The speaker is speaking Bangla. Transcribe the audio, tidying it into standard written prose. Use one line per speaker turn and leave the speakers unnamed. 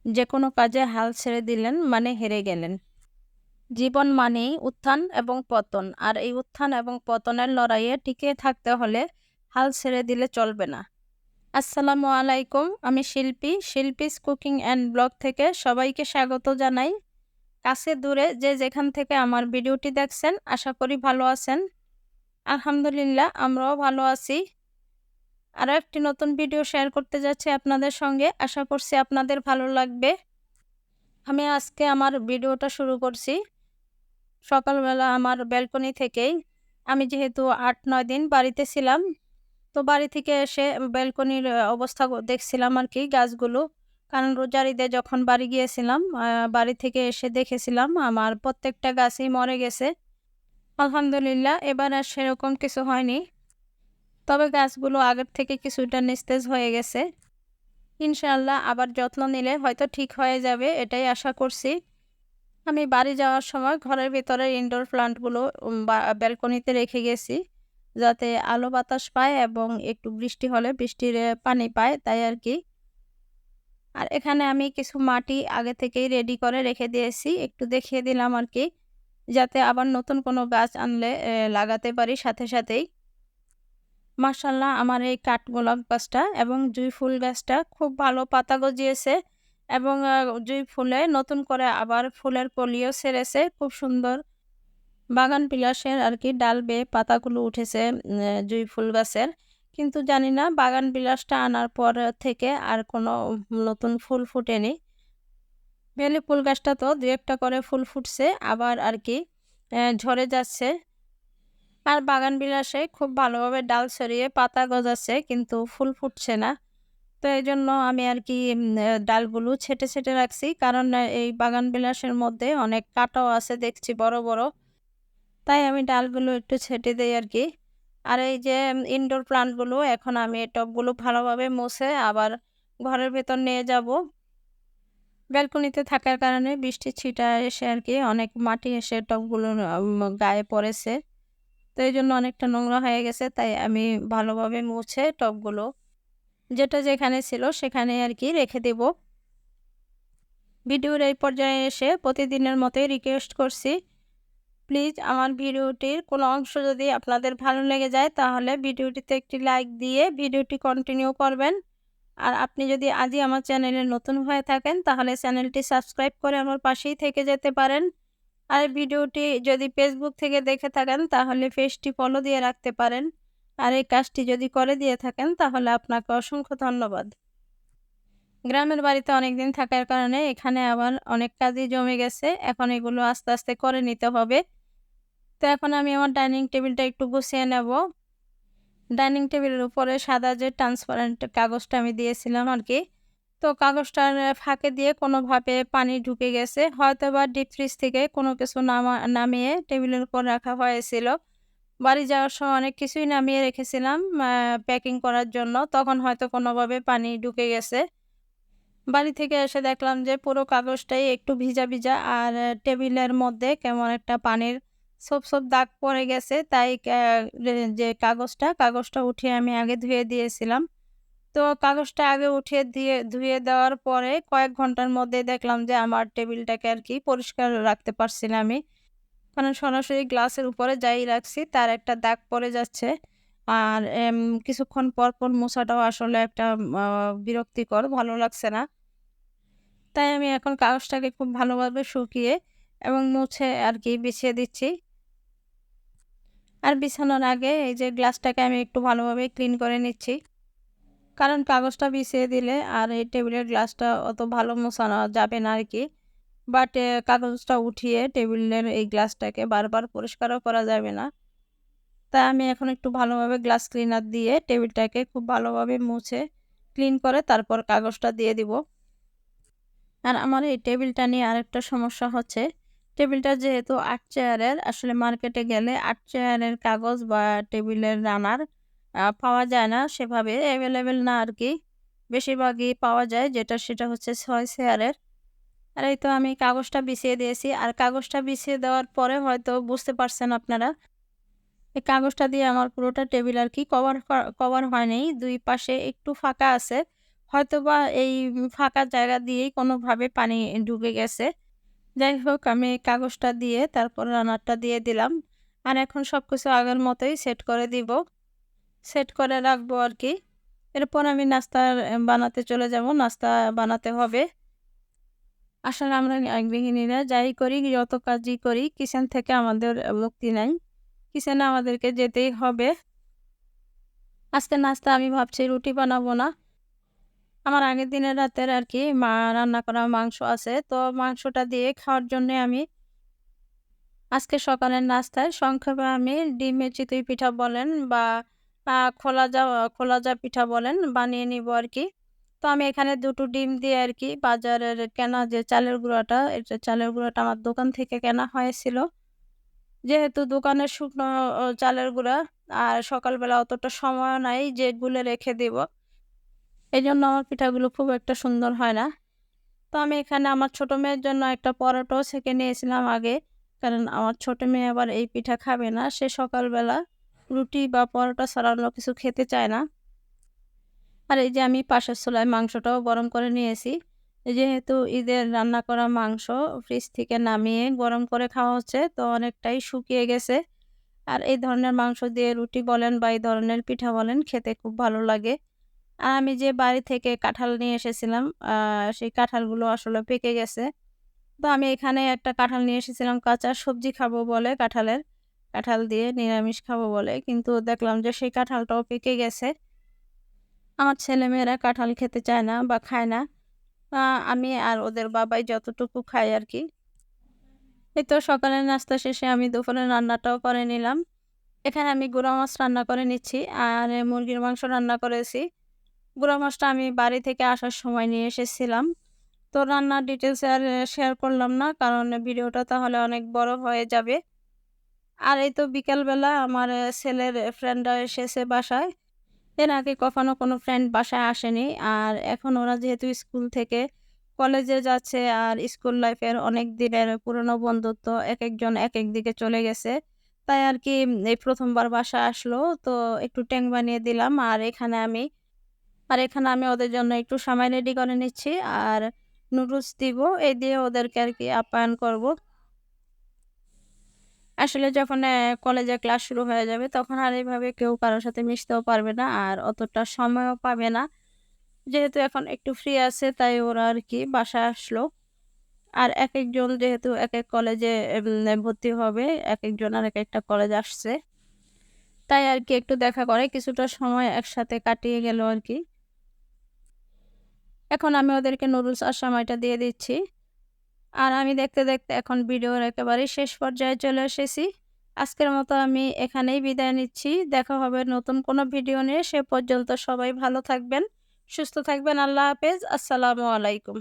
যে কোনো কাজে হাল ছেড়ে দিলেন মানে হেরে গেলেন। জীবন মানেই উত্থান এবং পতন, আর এই উত্থান এবং পতনের লড়াইয়ে টিকে থাকতে হলে হাল ছেড়ে দিলে চলবে না। আসসালামু আলাইকুম, আমি শিল্পীস কুকিং অ্যান্ড ব্লগ থেকে সবাইকে স্বাগত জানাই। কাছে দূরে যে যেখান থেকে আমার ভিডিওটি দেখছেন, আশা করি ভালো আছেন। আলহামদুলিল্লাহ, আমরাও ভালো আছি। আরও একটি নতুন ভিডিও শেয়ার করতে যাচ্ছি আপনাদের সঙ্গে, আশা করছি আপনাদের ভালো লাগবে। আমি আজকে আমার ভিডিওটা শুরু করছি সকালবেলা আমার ব্যালকনি থেকেই। আমি যেহেতু ৮-৯ দিন বাড়িতে ছিলাম, তো বাড়ি থেকে এসে ব্যালকনির অবস্থা দেখছিলাম আরকি, গাছগুলো। কারণ রোজার ঈদে যখন বাড়ি গিয়েছিলাম, বাড়ি থেকে এসে দেখেছিলাম আমার প্রত্যেকটা গাছই মরে গেছে। আলহামদুলিল্লাহ, এবার আর সেরকম কিছু হয়নি। তবে গাছগুলো আগের থেকে কিছুটা নিস্তেজ হয়ে গেছে। ইনশাআল্লাহ আবার যত্ন নিলে হয়তো ঠিক হয়ে যাবে, এটাই আশা করছি। আমি বাড়ি যাওয়ার সময় ঘরের ভেতরে ইনডোর প্লান্টগুলো ব্যালকনিতে রেখে গেছি, যাতে আলো বাতাস পায় এবং একটু বৃষ্টি হলে বৃষ্টির পানি পায়, তাই আর কি। আর এখানে আমি কিছু মাটি আগে থেকেই রেডি করে রেখে দিয়েছি, একটু দেখিয়ে দিলাম আর কি, যাতে আবার নতুন কোনো গাছ আনলে লাগাতে পারি সাথে সাথেই। মাশাআল্লাহ, আমার এই কাঠগোলাপ গাছটা এবং জুঁই ফুল গাছটা খুব ভালো পাতা গজিয়েছে এবং জুঁই ফুলে নতুন করে আবার ফুলের কলিও ছেড়েছে। খুব সুন্দর বাগান বিলাসের আর কি ডাল বেয়ে পাতাগুলো উঠেছে জুঁই ফুল গাছের। কিন্তু জানি না বাগান বিলাসটা আনার পর থেকে আর কোনো নতুন ফুল ফুটেনি। বেলি ফুল গাছটা তো ২-১ টা করে ফুল ফুটছে, আবার আর কি ঝরে যাচ্ছে। আর বাগান বিলাসে খুব ভালোভাবে ডাল ছড়িয়ে পাতা গজাচ্ছে, কিন্তু ফুল ফুটছে না। তো এইজন্য আমি আর কি ডালগুলো ছেঁটে, ছেঁটে রাখছি। কারণ এই বাগান বিলাসের মধ্যে অনেক কাঁটাও আছে দেখছি বড়, বড়। তাই আমি ডালগুলো একটু ছেঁটে দেই আর কি। আর এই যে ইনডোর প্লান্টগুলো এখন আমি এই টবগুলো ভালোভাবে মুছে আবার ঘরের ভেতর নিয়ে যাব। ব্যালকনিতে থাকার কারণে বৃষ্টির ছিটা এসে আর কি অনেক মাটি এসে টবগুলোর গায়ে পড়েছে। তো এইজন্য অনেকটা নোংরা হয়ে গেছে। তাই আমি ভালোভাবে মুছে টবগুলো যেটা যেখানে ছিল সেখানেই আর কি রেখে দেব। ভিডিওর এই পর্যায়ে এসে প্রতিদিনের মতোই রিকোয়েস্ট করছি, প্লিজ আমার ভিডিওটির কোনো অংশ যদি আপনাদের ভালো লেগে যায় তাহলে ভিডিওটিতে একটি লাইক দিয়ে ভিডিওটি কন্টিনিউ করবেন। আর আপনি যদি আজই আমার চ্যানেলে নতুন হয়ে থাকেন তাহলে চ্যানেলটি সাবস্ক্রাইব করে আমার পাশেই থেকে যেতে পারেন। আর ভিডিওটি যদি ফেসবুক থেকে দেখে থাকেন তাহলে পেজটি ফলো দিয়ে রাখতে পারেন। আর এই কাজটি যদি করে দিয়ে থাকেন তাহলে আপনাকে অসংখ্য ধন্যবাদ। গ্রামের বাড়িতে অনেকদিন থাকার কারণে এখানে আবার অনেক কাজই জমে গেছে। এখন এগুলো আস্তে, আস্তে করে নিতে হবে। তো এখন আমি আমার ডাইনিং টেবিলটা একটু গুছিয়ে নেব। ডাইনিং টেবিলের উপরে সাদা যে ট্রান্সপারেন্ট কাগজটা আমি দিয়েছিলাম আরকি। তো কাগজটার ফাঁকে দিয়ে কোনোভাবে পানি ঢুকে গেছে। হয়তোবা ডিপ ফ্রিজ থেকে কোনো কিছু নামিয়ে টেবিলের উপর রাখা হয়েছিল। বাড়ি যাওয়ার সময় অনেক কিছুই নামিয়ে রেখেছিলাম প্যাকিং করার জন্য। তখন হয়তো কোনোভাবে পানি ঢুকে গেছে। বাড়ি থেকে এসে দেখলাম যে পুরো কাগজটাই একটু ভিজা, ভিজা, আর টেবিলের মধ্যে কেমন একটা পানির ছোপ, ছোপ দাগ পড়ে গেছে। তাই যে কাগজটা উঠিয়ে আমি আগে ধুয়ে দিয়েছিলাম। তো কাগজটা আগে উঠিয়ে ধুয়ে দেওয়ার পরে কয়েক ঘন্টার মধ্যেই দেখলাম যে আমার টেবিলটাকে আর কি পরিষ্কার রাখতে পারছি না আমি। কারণ সরাসরি গ্লাসের উপরে যাই রাখছি তার একটা দাগ পড়ে যাচ্ছে। আর কিছুক্ষণ পর, পর মোছাটাও আসলে একটা আ বিরক্তিকর, ভালো লাগছে না। তাই আমি এখন কাগজটাকে খুব ভালোভাবে শুকিয়ে এবং মুছে আর কি বিছিয়ে দিচ্ছি। আর বিছানোর আগে এই যে গ্লাসটাকে আমি একটু ভালোভাবে ক্লিন করে নিচ্ছি। কারণ কাগজটা বিছিয়ে দিলে আর এই টেবিলের গ্লাসটা অত ভালো মোছানো যাবে না আরকি। বাট কাগজটা উঠিয়ে টেবিলের এই গ্লাসটাকে বারবার পরিষ্কারও করা যাবে না। তাই আমি এখন একটু ভালোভাবে গ্লাস ক্লিনার দিয়ে টেবিলটাকে খুব ভালোভাবে মুছে ক্লিন করে তারপর কাগজটা দিয়ে দিব। আর আমার এই টেবিলটা নিয়ে আরেকটা সমস্যা হচ্ছে, টেবিলটা যেহেতু ৮ চেয়ারের, আসলে মার্কেটে গেলে ৮ চেয়ারের কাগজ বা টেবিলের রানার পাওয়া যায় না, সেভাবে এভেইলেবল না আরকি। বেশিরভাগই পাওয়া যায় সেটা হচ্ছে ৬ চেয়ারের। আর এই তো আমি কাগজটা বিছিয়ে দিয়েছি। আর কাগজটা বিছিয়ে দেওয়ার পরে হয়তো বুঝতে পারছেন আপনারা, এই কাগজটা দিয়ে আমার পুরোটা টেবিল আরকি কভার কভার হয়নি। ২ পাশে একটু ফাঁকা আছে। হয়তোবা এই ফাঁকা জায়গা দিয়েই কোনোভাবে পানি ঢুকে গেছে। যাই হোক আমি কাগজটা দিয়ে তারপর রানারটা দিয়ে দিলাম। আর এখন সবকিছু আগের মতোই সেট করে দিব। সেট করে রাখবো আরকি। এরপর আমি নাস্তার বানাতে চলে যাব। নাস্তা বানাতে হবে। আসলে আমরা গৃহিণীরা যাই করি, যত কাজই করি কিচেন থেকে আমাদের মুক্তি নাই। কিচেনে আমাদেরকে যেতেই হবে। আজকে নাস্তা আমি ভাবছি রুটি বানাবো না। আমার আগের দিনের রাতের আরকি মা রান্না করা মাংস আছে। তো মাংসটা দিয়ে খাওয়ার জন্যে আমি আজকে সকালের নাস্তায় সংক্ষেপে আমি ডিমের চিতই পিঠা বলেন বা খোলাজা পিঠা বলেন বানিয়ে নিবো আরকি। তো আমি এখানে ২ টো ডিম দিয়ে আরকি বাজারের কেনা যে চালের গুঁড়াটা, এটা চালের গুঁড়াটা আমার দোকান থেকে কেনা হয়েছিল। যেহেতু দোকানের শুকনো চালের গুঁড়া আর সকালবেলা অতটা সময়ও নাই যে গুলে রেখে দিব। এজন্য আমার পিঠাগুলো খুব একটা সুন্দর হয় না। তো আমি এখানে আমার ছোট মেয়ের জন্য একটা পরোটাও সেঁকে নিয়েছিলাম আগে। কারণ আমার ছোট মেয়ে আবার এই পিঠা খাবে না। সে সকালবেলা রুটি বা পরোটা ছাড়া অন্য কিছু খেতে চায় না। আর এই যে আমি পাশের চুলায় মাংসটাও গরম করে নিয়েছি। যেহেতু ঈদের রান্না করা মাংস ফ্রিজ থেকে নামিয়ে গরম করে খাওয়া হচ্ছে, তো অনেকটাই শুকিয়ে গেছে। আর এই ধরনের মাংস দিয়ে রুটি বলেন বা এই ধরনের পিঠা বলেন খেতে খুব ভালো লাগে। আর আমি যে বাড়ি থেকে কাঁঠাল নিয়ে এসেছিলাম, সেই কাঁঠালগুলো আসলে পেকে গেছে। তো আমি এখানে একটা কাঁঠাল নিয়ে এসেছিলাম কাঁচা, সবজি খাবো বলে কাঁঠাল দিয়ে নিরামিষ খাবো বলে। কিন্তু দেখলাম যে সেই কাঁঠালটাও পেকে গেছে। আমার ছেলেমেয়েরা কাঁঠাল খেতে চায় না বা খায় না। আ আমি আর ওদের বাবাই যতটুকু খাই আরকি। এই তো সকালের নাস্তা শেষে আমি দুপুরের রান্নাটাও করে নিলাম। এখানে আমি গুঁড়া মাছ রান্না করে নিচ্ছি আর মুরগির মাংস রান্না করেছি। গুঁড়া মাছটা আমি বাড়ি থেকে আসার সময় নিয়ে এসেছিলাম। তো রান্নার ডিটেইলস আর শেয়ার করলাম না। কারণ ভিডিওটা তাহলে অনেক বড় হয়ে যাবে। আর এই তো বিকালবেলা আমার ছেলের ফ্রেন্ডরা এসেছে বাসায়। এর আগে কখনো কোনো ফ্রেন্ড বাসায় আসেনি। আর এখন ওরা যেহেতু স্কুল থেকে কলেজে যাচ্ছে আর স্কুল লাইফের অনেক দিনের পুরনো বন্ধুত্ব একেকজন একেক দিকে চলে গেছে। তাই আরকি এই ১ম বার বাসায় আসলো। তো একটু ট্যাং বানিয়ে দিলাম। আর এখানে আমি ওদের জন্য একটু সেমাই রেডি করে নিচ্ছি। আর নুডলস দিব। এই দিয়ে ওদেরকে আরকি আপ্যায়ন করব। আসলে যখন কলেজে ক্লাস শুরু হয়ে যাবে তখন আর এভাবে কেউ কারো সাথে মিশতেও পারবে না। আর অতটা সময়ও পাবে না। যেহেতু এখন একটু ফ্রি আছে তাই ওরা আরকি বাসায় আসলো। আর একেকজন যেহেতু একেক কলেজে ভর্তি হবে, একেকজন আরেকটা কলেজে আসছে। তাই আরকি একটু দেখা করে কিছুটা সময় একসাথে কাটিয়ে গেল আরকি। এখন আমি ওদেরকে নুডলস আর সেমাইটা দিয়ে দিচ্ছি। আর আমি দেখতে, দেখতে এখন ভিডিওর একেবারে শেষ পর্যায়ে চলে এসেছি। আজকের মতো আমি এখানেই বিদায় নিচ্ছি। দেখা হবে নতুন কোনো ভিডিও নিয়ে। সে পর্যন্ত সবাই ভালো থাকবেন, সুস্থ থাকবেন। আল্লাহ হাফেজ। আসসালামু আলাইকুম।